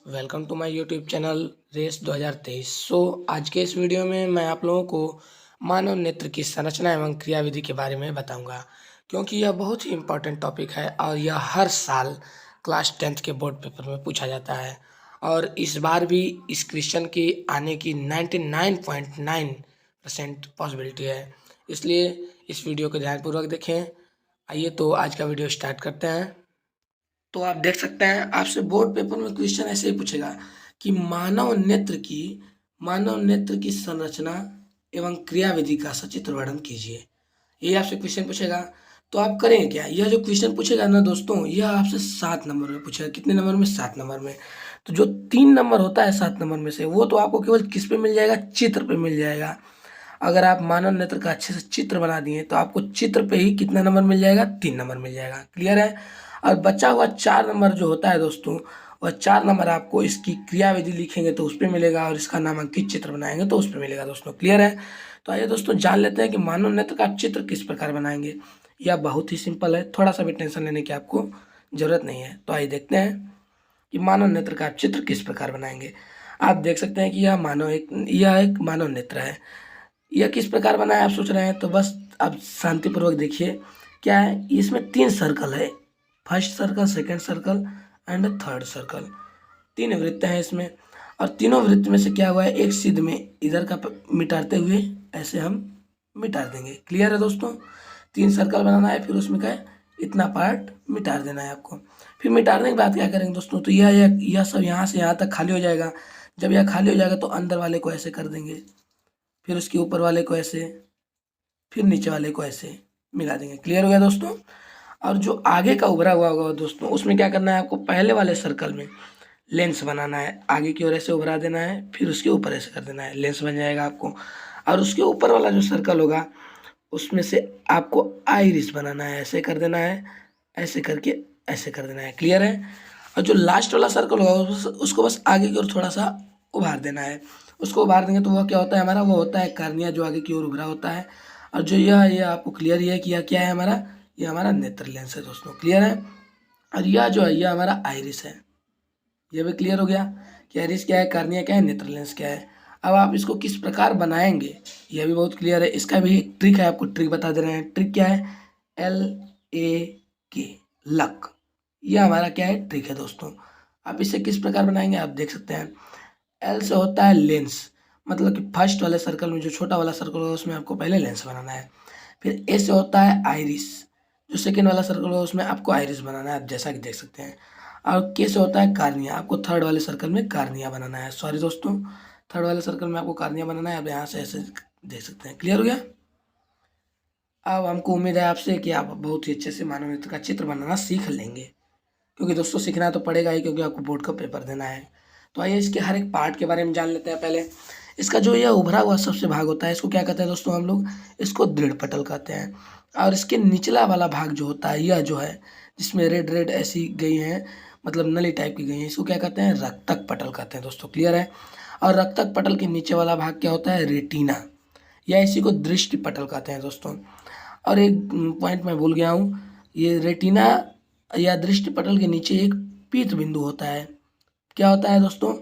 Welcome to my YouTube channel race 2023। आज के इस वीडियो में मैं आप लोगों को मानव नेत्र की संरचना एवं क्रियाविधि के बारे में बताऊंगा, क्योंकि यह बहुत ही इम्पोर्टेंट टॉपिक है और यह हर साल क्लास 10th के बोर्ड पेपर में पूछा जाता है। और इस बार भी इस क्वेश्चन की आने की 99.9% पॉसिबिलिटी है, इसलिए इस वीडियो को ध्यानपूर्वक देखें। आइए तो आज का वीडियो स्टार्ट करते हैं। तो आप देख सकते हैं, आपसे बोर्ड पेपर में क्वेश्चन ऐसे ही पूछेगा कि मानव नेत्र की संरचना एवं क्रियाविधि का सचित्र वर्णन कीजिए। ये आपसे क्वेश्चन पूछेगा, तो आप करेंगे क्या? यह जो क्वेश्चन पूछेगा ना दोस्तों, यह आपसे 7 नंबर में पूछेगा। कितने नंबर में? 7 नंबर में। तो जो 3 नंबर होता है 7 नंबर में से, वो तो आपको केवल किस पे मिल जाएगा? चित्र पे मिल जाएगा। अगर आप मानव नेत्र का अच्छे से चित्र बना दिए तो आपको चित्र पे ही कितना नंबर मिल जाएगा? 3 नंबर मिल जाएगा। क्लियर है? और बचा हुआ 4 नंबर जो होता है दोस्तों, वह 4 नंबर आपको इसकी क्रियाविधि लिखेंगे तो उस पर मिलेगा, और इसका नामांकित चित्र बनाएंगे तो उस पर मिलेगा दोस्तों। क्लियर है? तो आइए दोस्तों जान लेते हैं कि मानव नेत्र का चित्र किस प्रकार बनाएंगे। यह बहुत ही सिंपल है, थोड़ा सा भी टेंशन लेने की आपको जरूरत नहीं है। तो आइए देखते हैं कि मानव नेत्र का चित्र किस प्रकार बनाएंगे। आप देख सकते हैं कि यह एक मानव नेत्र है। यह किस प्रकार बना है आप सोच रहे हैं, तो बस आप शांतिपूर्वक देखिए। क्या है, इसमें 3 सर्कल है, first circle, second circle and third circle. 3 वृत्त हैं इसमें, और तीनों वृत्त में से क्या हुआ है, एक सिद्ध में इधर का मिटाते हुए ऐसे हम मिटा देंगे। क्लियर है दोस्तों? 3 सर्कल बनाना है, फिर उसमें क्या है, इतना पार्ट मिटा देना है आपको। फिर मिटाने के बाद क्या करेंगे दोस्तों, तो यह सब यहाँ से यहाँ तक खाली हो जाएगा। जब यह खाली हो जाएगा तो अंदर वाले को ऐसे कर देंगे, फिर उसके ऊपर वाले को ऐसे, फिर नीचे वाले को ऐसे मिला देंगे। क्लियर हो गया दोस्तों? और जो आगे का उभरा हुआ होगा दोस्तों, उसमें क्या करना है आपको, पहले वाले सर्कल में लेंस बनाना है, आगे की ओर ऐसे उभरा देना है, फिर उसके ऊपर ऐसे कर देना है, लेंस बन जाएगा आपको। और उसके ऊपर वाला जो सर्कल होगा उसमें से आपको आइरिस बनाना है, ऐसे कर देना है, ऐसे करके ऐसे कर देना है। क्लियर है? और जो लास्ट वाला सर्कल होगा उसको बस आगे की ओर थोड़ा सा उभार देना है। उसको उभार देंगे तो वह क्या होता है हमारा, वो होता है कार्निया, जो आगे की ओर उभरा होता है। और जो यह आपको क्लियर है कि यह क्या है हमारा, यह हमारा नेत्र लेंस है दोस्तों। क्लियर है? और यह जो है यह हमारा आइरिस है। यह भी क्लियर हो गया कि आइरिस क्या है, कार्निया क्या है, नेत्र लेंस क्या है। अब आप इसको किस प्रकार बनाएंगे यह भी बहुत क्लियर है। इसका भी एक ट्रिक है, आपको ट्रिक बता दे रहे हैं। ट्रिक क्या है? LAK, luck. यह हमारा क्या है, ट्रिक है दोस्तों। आप इसे किस प्रकार बनाएंगे आप देख सकते हैं। L से होता है लेंस, मतलब कि फर्स्ट वाले सर्कल में जो छोटा वाला सर्कल होगा उसमें आपको पहले लेंस बनाना है। फिर A से होता है आइरिस, जो सेकेंड वाला सर्कल होगा उसमें आपको आइरिस बनाना है, आप जैसा कि देख सकते हैं। और K से होता है कार्निया, आपको थर्ड वाले सर्कल में कार्निया बनाना है। सॉरी दोस्तों, थर्ड वाले सर्कल में आपको कार्निया बनाना है। आप यहाँ से ऐसे देख सकते हैं। क्लियर हो गया? अब हमको उम्मीद है आपसे कि आप बहुत ही अच्छे से मानव नेत्र का चित्र बनाना सीख लेंगे, क्योंकि दोस्तों सीखना तो पड़ेगा ही, क्योंकि आपको बोर्ड का पेपर देना है। तो आइए इसके हर एक पार्ट के बारे में जान लेते हैं। पहले इसका जो यह उभरा हुआ सबसे भाग होता है, इसको क्या कहते हैं दोस्तों हम लोग, इसको दृढ़ पटल कहते हैं। और इसके निचला वाला भाग जो होता है, यह जो है जिसमें रेड रेड ऐसी गई हैं, मतलब नली टाइप की गई हैं, इसको क्या कहते हैं, रक्तक पटल कहते हैं दोस्तों। क्लियर है? और रक्तक पटल के नीचे वाला भाग क्या होता है, रेटिना, या इसी को दृष्टि पटल कहते हैं दोस्तों। और एक पॉइंट मैं भूल गया हूँ, ये रेटिना या दृष्टि पटल के नीचे एक पीत बिंदु होता है। क्या होता है दोस्तों?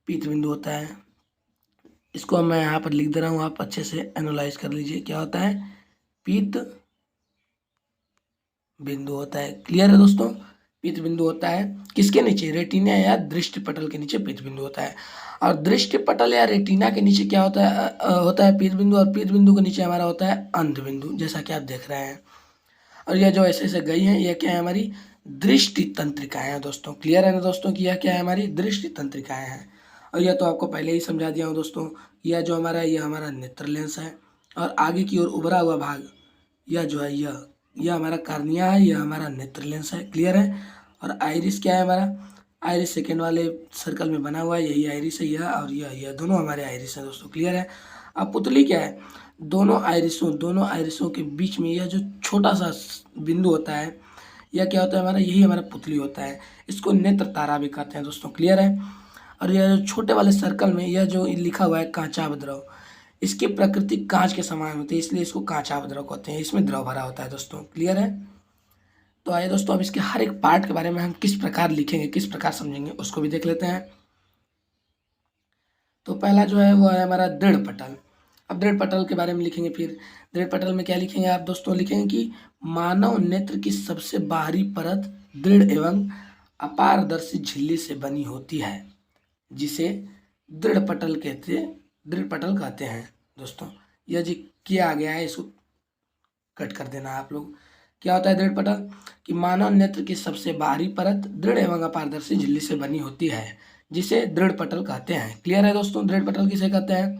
पीत बिंदु होता है। इसको मैं यहाँ पर लिख दे रहा हूँ, आप अच्छे से एनालाइज कर लीजिए। क्या होता है? पीत बिंदु होता है। क्लियर है दोस्तों? पीत बिंदु होता है किसके नीचे, रेटिना या दृष्टि पटल के नीचे पीत बिंदु होता है। और दृष्टि पटल या रेटिना के नीचे क्या होता है, होता है पीत बिंदु, और पीत बिंदु के नीचे हमारा होता है अंध बिंदु, जैसा कि आप देख रहे हैं। और यह जो ऐसे ऐसे गई हैं, यह क्या है, हमारी दृष्टि तंत्रिकाएं हैं दोस्तों। क्लियर है ना दोस्तों कि यह क्या है, हमारी दृष्टि तंत्रिकाएं हैं। और यह तो आपको पहले ही समझा दिया हूँ दोस्तों। यह जो हमारा, यह हमारा नेत्र लेंस है, और आगे की ओर उभरा हुआ भाग यह जो है, यह हमारा कार्निया है, यह हमारा नेत्र लेंस है। क्लियर है? और आइरिस क्या है हमारा, आइरिस सेकेंड वाले सर्कल में बना हुआ है, यही आइरिस है। यह और यह दोनों हमारे आइरिस हैं दोस्तों। क्लियर है? अब पुतली क्या है, दोनों आइरिसों के बीच में यह जो छोटा सा बिंदु होता है, यह क्या होता है हमारा, यही हमारा पुतली होता है। इसको नेत्र तारा भी कहते हैं दोस्तों। क्लियर है? और यह जो छोटे वाले सर्कल में यह जो लिखा हुआ है कांचाभ द्रव, इसकी प्रकृति कांच के समान होती है, इसलिए इसको कांचाभ द्रव कहते हैं। इसमें द्रव भरा होता है दोस्तों। क्लियर है? तो आइए दोस्तों अब इसके हर एक पार्ट के बारे में हम किस प्रकार लिखेंगे, किस प्रकार समझेंगे, उसको भी देख लेते हैं। तो पहला जो है वो है हमारा दृढ़ पटल। अब दृढ़ पटल के बारे में लिखेंगे। फिर दृढ़ पटल में क्या लिखेंगे आप दोस्तों, लिखेंगे कि मानव नेत्र की सबसे बाहरी परत दृढ़ एवं अपारदर्शी झिल्ली से बनी होती है, जिसे दृढ़ पटल कहते हैं दोस्तों। यह जी किया आ गया है, इसको कट कर देना आप लोग। क्या होता है दृढ़ पटल, कि मानव नेत्र की सबसे बाहरी परत दृढ़ एवं अपारदर्शी झिल्ली से बनी होती है, जिसे दृढ़ पटल कहते हैं। क्लियर है दोस्तों, दृढ़ पटल किसे कहते हैं।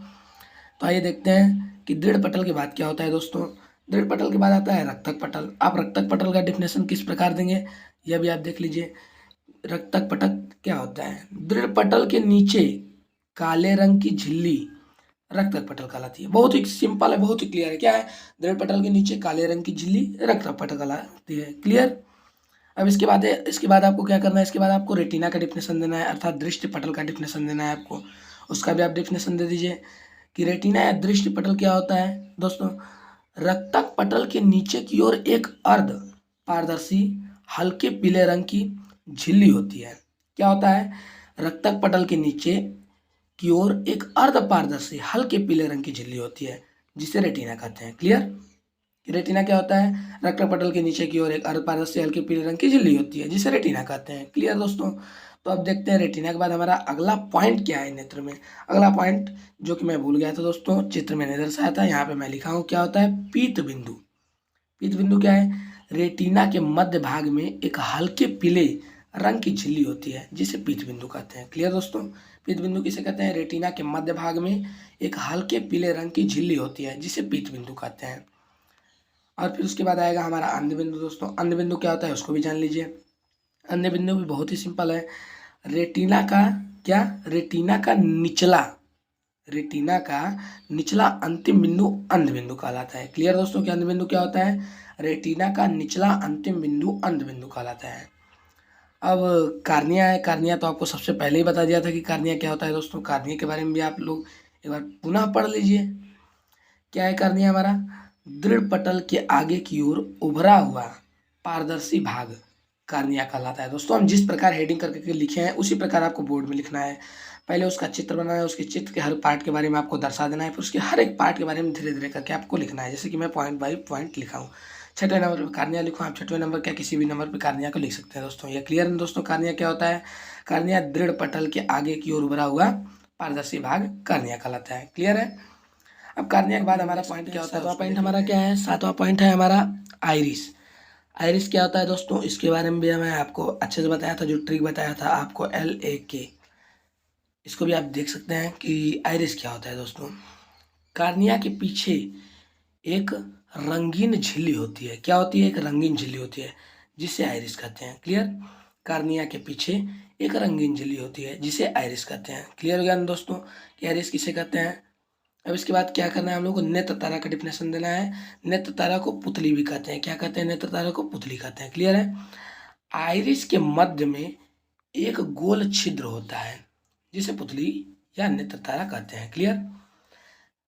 तो आइए देखते हैं कि दृढ़ पटल के बाद क्या होता है दोस्तों। दृढ़ पटल के बाद आता है रक्तक पटल। आप रक्तक पटल का डिफिनेशन किस प्रकार देंगे, यह भी आप देख लीजिए। रक्तक पटल क्या होता है, दृढ़ पटल के नीचे काले रंग की झिल्ली रक्तक पटल कहलाती है। बहुत ही सिंपल है, बहुत ही क्लियर है। क्या है, दृढ़ पटल के नीचे काले रंग की झिल्ली रक्तक पटल कहलाती है। क्लियर। अब इसके बाद आपको क्या करना है, इसके बाद आपको रेटिना का डिफिनेशन देना है, अर्थात दृष्टि पटल का डिफिनेशन देना है आपको। उसका भी आप डिफिनेशन दे दीजिए कि रेटिना या दृष्टि पटल क्या होता है दोस्तों। रक्तक पटल के नीचे की ओर एक अर्ध पारदर्शी हल्के पीले रंग की झिल्ली होती है। क्या होता है, रक्तक पटल के नीचे की ओर एक अर्ध पारदर्शी हल्के पीले रंग की झिल्ली होती है, जिसे रेटिना कहते हैं। क्लियर। रेटिना क्या होता है, रक्तक पटल के नीचे की ओर एक अर्ध पारदर्शी हल्के पीले रंग की झिल्ली होती है, जिसे रेटिना कहते हैं। क्लियर दोस्तों। तो अब देखते हैं रेटिना के बाद हमारा अगला पॉइंट क्या है नेत्र में। अगला पॉइंट जो कि मैं भूल गया था दोस्तों, चित्र में नहीं दर्शाया था, यहाँ पे मैं लिखा हूँ। क्या होता है, पीत बिंदु। पीत बिंदु क्या है, रेटिना के मध्य भाग में एक हल्के पीले रंग की झिल्ली होती है, जिसे पीत बिंदु कहते हैं। क्लियर दोस्तों। पीत बिंदु किसे कहते हैं, रेटिना के मध्य भाग में एक हल्के पीले रंग की झिल्ली होती है, जिसे पीत बिंदु कहते हैं। और फिर उसके बाद आएगा हमारा अंध बिंदु दोस्तों। अंध बिंदु क्या होता है उसको भी जान लीजिए। अंध बिंदु भी बहुत ही सिंपल है। रेटिना का क्या, रेटिना का निचला अंतिम बिंदु अंध बिंदु कहलाता है। क्लियर दोस्तों कि अंध बिंदु क्या होता है, रेटिना का निचला अंतिम बिंदु अंध बिंदु कहलाता है। अब कार्निया है। कार्निया तो आपको सबसे पहले ही बता दिया था कि कार्निया क्या होता है दोस्तों। कार्निया के बारे में भी आप लोग एक बार पुनः पढ़ लीजिए। क्या है कार्निया हमारा, दृढ़ पटल के आगे की ओर उभरा हुआ पारदर्शी भाग कार्निया कहलाता है। दोस्तों हम जिस प्रकार हेडिंग करके लिखे हैं उसी प्रकार आपको बोर्ड में लिखना है। पहले उसका चित्र बनाना है, उसके चित्र के हर पार्ट के बारे में आपको दर्शा देना है, फिर उसके हर एक पार्ट के बारे में धीरे धीरे करके आपको लिखना है, जैसे कि मैं पॉइंट बाय पॉइंट लिखा हूँ। छठवें नंबर पर कार्निया लिखो आप, छठवें नंबर क्या किसी भी नंबर पर कार्निया को लिख सकते हैं दोस्तों। ये क्लियर है दोस्तों। कार्निया क्या होता है, कार्निया दृढ़ पटल के आगे की ओर उभरा हुआ पारदर्शी भाग कार्निया कहलाता है। क्लियर है। अब कार्निया के बाद हमारा पॉइंट क्या होता है, सातवां पॉइंट हमारा क्या है, सातवां पॉइंट है हमारा आइरिस। आइरिस क्या होता है दोस्तों, इसके बारे में भी मैं आपको अच्छे से बताया था, जो ट्रिक बताया था आपको LAK, इसको भी आप देख सकते हैं कि आइरिस क्या होता है दोस्तों। कार्निया के पीछे एक रंगीन झिल्ली होती है। क्या होती है, एक रंगीन झिल्ली होती है, जिसे आइरिस कहते हैं। क्लियर। कार्निया के पीछे एक रंगीन झिल्ली होती है, जिसे आइरिस कहते हैं। क्लियर हो गया ना दोस्तों कि आइरिस किसे कहते हैं। अब इसके बाद क्या करना है, हम लोग को नेत्र तारा का डिफिनेशन देना है। नेत्र तारा को पुतली भी कहते हैं। क्या कहते हैं, नेत्र तारा को पुतली कहते हैं। क्लियर है। आइरिस के मध्य में एक गोल छिद्र होता है, जिसे पुतली या नेत्र तारा कहते हैं। क्लियर।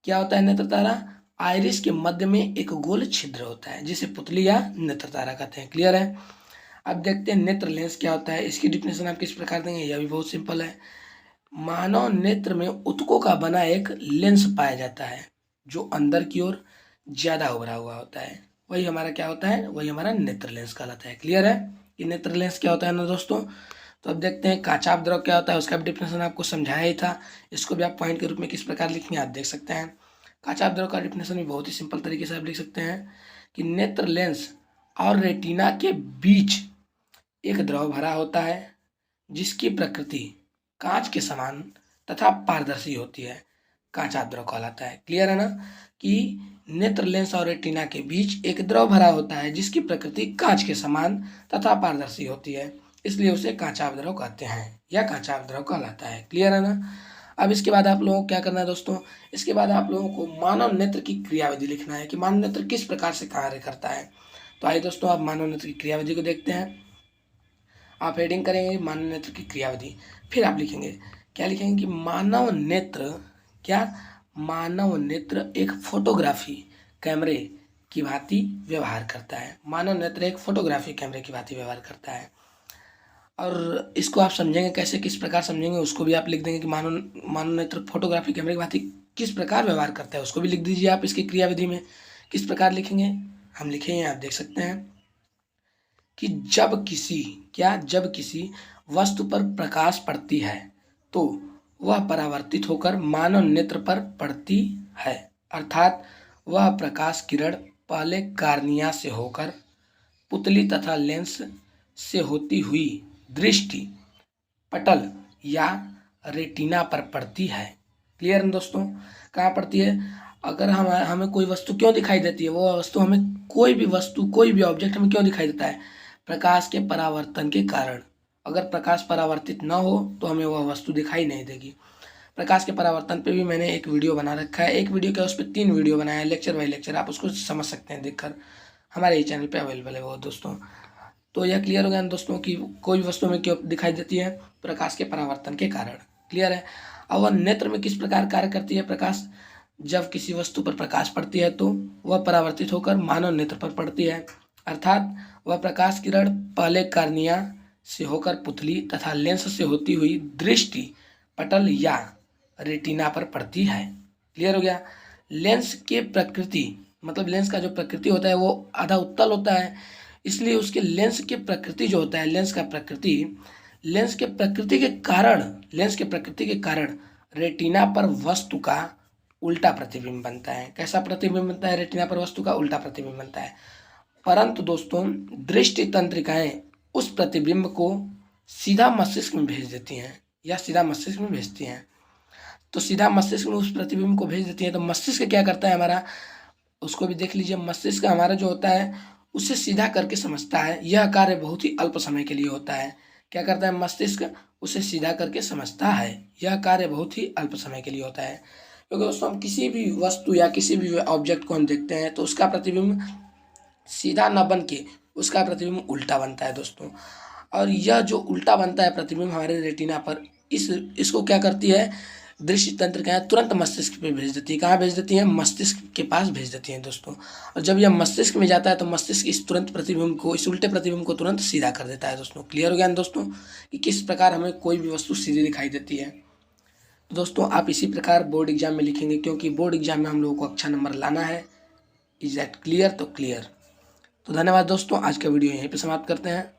क्या होता है नेत्र तारा, आइरिस के मध्य में एक गोल छिद्र होता है, जिसे पुतली या नेत्र तारा कहते हैं। क्लियर है। अब देखते हैं नेत्र लेंस क्या होता है। इसकी डिफिनेशन आप किस प्रकार देंगे, यह भी बहुत सिंपल है। मानव नेत्र में ऊतकों का बना एक लेंस पाया जाता है, जो अंदर की ओर ज्यादा उभरा हुआ होता है। वही हमारा क्या होता है, वही हमारा नेत्र लेंस कहलाता है। क्लियर है कि नेत्र लेंस क्या होता है ना दोस्तों। तो अब देखते हैं काचाप द्रव क्या होता है, उसका भी डिफिनेशन आपको समझाया ही था। इसको भी आप पॉइंट के रूप में किस प्रकार लिखेंगे आप देख सकते हैं। काचाप द्रव का डिफिनेशन भी बहुत ही सिंपल तरीके से आप लिख सकते हैं कि नेत्र लेंस और रेटिना के बीच एक द्रव भरा होता है, जिसकी प्रकृति कांच के समान तथा पारदर्शी होती है, कांचाप द्रव कहलाता है। क्लियर है ना कि नेत्र लेंस और रेटिना के बीच एक द्रव भरा होता है, जिसकी प्रकृति कांच के समान तथा पारदर्शी होती है, इसलिए उसे कांचाप द्रव कहते हैं या कांचाप द्रव कहलाता है। क्लियर है ना। अब इसके बाद आप लोगों को क्या करना है दोस्तों, इसके बाद आप लोगों को मानव नेत्र की क्रियाविधि लिखना है कि मानव नेत्र किस प्रकार से कार्य करता है। तो आइए दोस्तों आप मानव नेत्र की क्रियाविधि को देखते हैं। आप हेडिंग करेंगे मानव नेत्र की क्रियाविधि, फिर आप लिखेंगे क्या, लिखेंगे कि मानव नेत्र क्या, मानव नेत्र एक फोटोग्राफी कैमरे की भांति व्यवहार करता है। मानव नेत्र एक फोटोग्राफी कैमरे की भांति व्यवहार करता है। और इसको आप समझेंगे कैसे, किस प्रकार समझेंगे उसको भी आप लिख देंगे कि मानव नेत्र फोटोग्राफी कैमरे के भांति किस प्रकार व्यवहार करता है, उसको भी लिख दीजिए आप इसकी क्रियाविधि में। किस प्रकार लिखेंगे, हम लिखेंगे, आप देख सकते हैं कि जब किसी वस्तु पर प्रकाश पड़ती है तो वह परावर्तित होकर मानव नेत्र पर पड़ती है, अर्थात वह प्रकाश किरण पहले कार्निया से होकर पुतली तथा लेंस से होती हुई दृष्टि पटल या रेटिना पर पड़ती है। क्लियर है दोस्तों, कहाँ पड़ती है? अगर हमें कोई वस्तु क्यों दिखाई देती है, वो वस्तु हमें कोई भी ऑब्जेक्ट हमें क्यों दिखाई देता है? प्रकाश के परावर्तन के कारण। अगर प्रकाश परावर्तित न हो तो हमें वह वस्तु दिखाई नहीं देगी। प्रकाश के परावर्तन पे भी मैंने एक वीडियो बना रखा है, एक वीडियो क्या उस पर 3 वीडियो बनाया है, लेक्चर बाय लेक्चर, आप उसको समझ सकते हैं देखकर, हमारे ही चैनल पे अवेलेबल है वो दोस्तों। तो यह क्लियर हो गया दोस्तों कि कोई भी वस्तु में क्यों दिखाई देती है? प्रकाश के परावर्तन के कारण। क्लियर है। अब वह नेत्र में किस प्रकार कार्य करती है प्रकाश? जब किसी वस्तु पर प्रकाश पड़ती है तो वह परावर्तित होकर मानव नेत्र पर पड़ती है, अर्थात वह प्रकाश किरण पहले कार्निया से होकर पुतली तथा लेंस से होती हुई दृष्टि पटल या रेटिना पर पड़ती है। क्लियर हो गया। लेंस के प्रकृति, मतलब लेंस का जो प्रकृति होता है वो आधा उत्तल होता है, इसलिए उसके लेंस के प्रकृति जो होता है, लेंस के प्रकृति के कारण रेटिना पर वस्तु का उल्टा प्रतिबिंब बनता है। कैसा प्रतिबिंब बनता है? रेटिना पर वस्तु का उल्टा प्रतिबिंब बनता है। परंतु दोस्तों दृष्टि तंत्रिकाएं उस प्रतिबिंब को सीधा मस्तिष्क में भेज देती हैं, या सीधा मस्तिष्क में भेजती हैं। तो सीधा मस्तिष्क में उस प्रतिबिंब को भेज देती हैं, तो मस्तिष्क क्या करता है हमारा, उसको भी देख लीजिए। मस्तिष्क हमारा जो होता है उसे सीधा करके समझता है। यह कार्य बहुत ही अल्प समय के लिए होता है। क्या करता है मस्तिष्क? उसे सीधा करके समझता है। यह कार्य बहुत ही अल्प समय के लिए होता है, क्योंकि दोस्तों हम किसी भी वस्तु या किसी भी ऑब्जेक्ट को हम देखते हैं तो उसका प्रतिबिंब सीधा न बन के उसका प्रतिबिंब उल्टा बनता है दोस्तों। और यह जो उल्टा बनता है प्रतिबिंब हमारे रेटिना पर, इसको क्या करती है दृष्टि तंत्रिकाएं तुरंत मस्तिष्क पे भेज देती है। कहाँ भेज देती हैं? मस्तिष्क के पास भेज देती हैं दोस्तों। और जब यह मस्तिष्क में जाता है तो मस्तिष्क इस उल्टे प्रतिबिंब को तुरंत सीधा कर देता है दोस्तों। क्लियर हो गया ना दोस्तों कि किस प्रकार हमें कोई भी वस्तु सीधी दिखाई देती है। तो दोस्तों आप इसी प्रकार बोर्ड एग्जाम में लिखेंगे, क्योंकि बोर्ड एग्जाम में हम लोगों को अच्छा नंबर लाना है। Is that clear? तो क्लियर। तो धन्यवाद दोस्तों, आज का वीडियो यहीं पे समाप्त करते हैं।